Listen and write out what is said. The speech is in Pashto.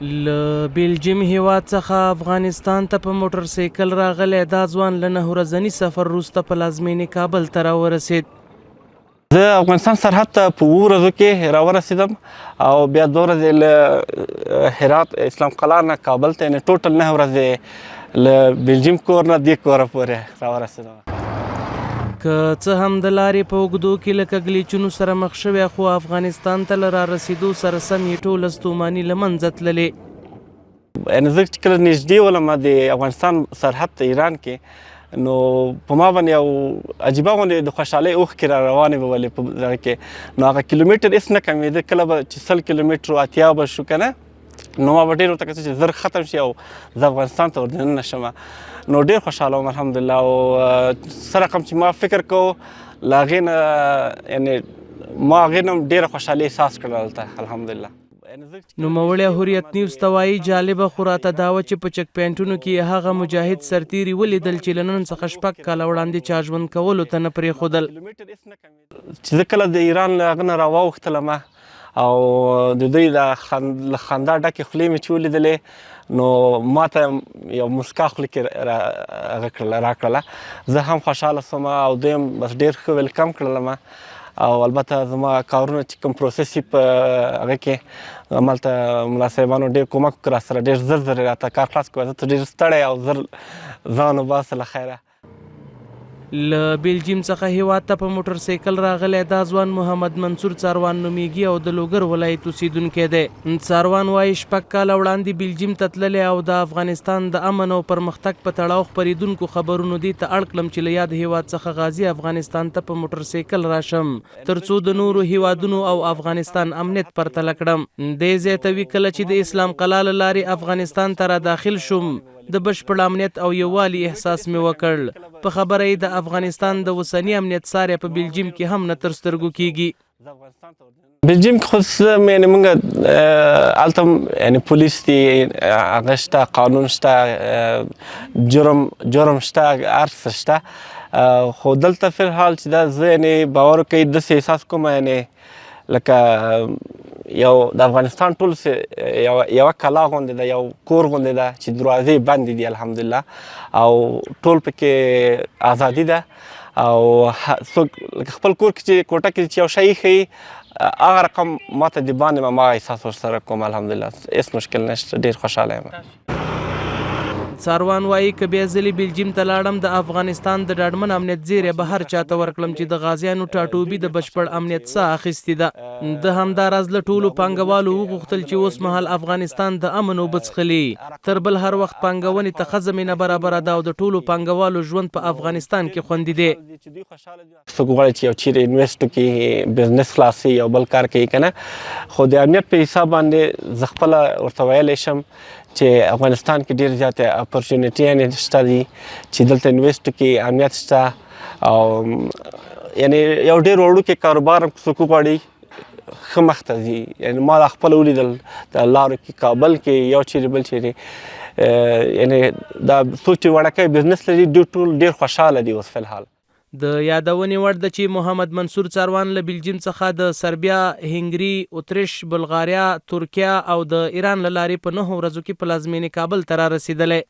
له بلجیم هیواد څخه افغانستان ته په موټر سایکل راغلی دا ځوان له 9 ورځني سفر وروسته پلازمینې کابل ته راورسېد. زه افغانستان سرحد ته په 7 ورځو کې راورسېدم او بیا 2 ورځې له هرات اسلام قلعه نه کابل ته یعنې ټوټل 9 ورځې له بلجیم کور نه دې کوره پورې راورسېدم. که څه هم د لارې په اوږدو کې له کږلېچونو سره مخ شوی خو افغانستان ته له رارسېدو سره سم یې ټوله ستوماني له منځه تللې. یعنې زه چې کله نږدې ولم د افغانستان سرحد ته ایران کې نو په ما باندې یو عجیبه غوندې د خوشحالۍ اوښکې را روانې به ولې په دغه کې نو هغه کیلومیټر هېڅ نه کمېده. کله به چې 100 کیلومیټر 80 به شو که نه نو ما به ډېر ورته کتل چې زر ختم شي او زه افغانستان ته ور شم نو ډېر خوشحاله وم الحمدلله. او څه رقم چې ما فکر کوو له هغې نه یعنې ما هغې نه هم ډېره خوشحالي احساس کړله هلته الحمدلله. نوموړی هوریت نیوز ته وایي جالبه خو راته دا وه چې په چک پوینټونو کې هغه مجاهد سرتیري ولیدل چې له نن څخه 6 کاله وړاندې چا ژوند کولو ته نه پرېښودل. چې زه کله د ایران له هغه نه راواوښتلم او د دوی له خندا ډکې خولې مې چې ولیدلې نو ما ته یو مسکا خوله کې راکړله. زه هم خوشحاله شوم او دوی هم بس ډېر ښه ویلکم کړلم او البته زما کارونه چې کوم پروسس یې په هغه کې همالته ملا صاحبانو ډېر کومک وکړ راسره ډېر زر زر یې راته کار خلاص کړو. زه ته ډېر ستړی او زر ځان وباسه له خیره. له بلجیم څخه هیواد ته په موټر سایکل راغلی دا ځوان محمد منصور څاروان نومیږي او د لوګر ولایت اوسیدونکی دی. څاروان وایي 6 کاله وړاندې بلجیم ته تللی او د افغانستان د امن او پرمختګ په تړاو خپرېدونکو خبرونو دې ته اړ کړم چې له یاد هیواد څخه غازي افغانستان ته په موټر سایکل راشم ترڅو د نورو هیوادونو او افغانستان امنیت پرتله کړم. دې ځای ته وي کله چې د اسلام قلعه له لارې افغانستان ته را داخل شوم د بشپړ امنیت او یووالي احساس مې وکړ. په خبره یې د افغانستان د اوسني امنیت ساری په بلجیم کې هم نه تر سترګو کېږي. بلجیم کې خو یعنې موږ هلته یعنې پولیس دي هغه شته قانون شته جرم شته هر څه شته خو دلته فی الحال چې دا زه یعنې باور کوي داسې احساس کوم یعنې لکه یو د افغانستان ټول یوه کلا غوندې ده یو کور غوندې ده چې دروازې بندې دي الحمدلله او ټول پکې ازادي ده او څوک لکه خپل کور کې چې کوټه کې چې یو شی ایښی هغه رقم ماته د باندې ما احساس ورسره کوم الحمدلله هېڅ مشکل نشته ډېر خوشحاله یم. څاروان وایي که بیا ځلې بلجیم ته لاړم د افغانستان د ډاډمن امنیت زیری به هر چاته ورکړم چې د غازیانو ټاټوبي د بشپړ امنیت ساه اخیستې ده. د همدا راز له ټولو پانګوالو وغوښتل چې اوس مهال افغانستان د امن اوبه څښلي تر بل هر وخت پانګونې ته ښه زمینه برابره ده او د ټولو پانګوالو ژوند په افغانستان کې خوندي دی. څوک غواړي چې یو چیرې انویسټ وکړي بزنس خلاصي یو بل کار کوي که نه خو د امنیت په حساب باندې زه خپله ورته ویلی شم چې افغانستان کې ډېر زیاتې اپورچونیټیانې شته دي چې دلته انویسټ وکړي امنیت شته او یعنې یو ډېر وړوکی کاروبار هم څوک وغواړي ښه مخته ځي. یعنې ما دا خپله ولیدل د لارو کې کابل کې یو چیرې بل چیرې یعنې دا څوک چې وړکی بزنس لري دوی ټول ډېر خوشحاله دي اوس فی الحال. د یادونې وړ ده چې محمد منصور څاروان له بلجیم څخه د سربیا، هنګري، اتریش، بلغاریا، ترکیه او د ایران له لارې په 9 ورځو کې پلازمینې کابل ته را رسېدلی.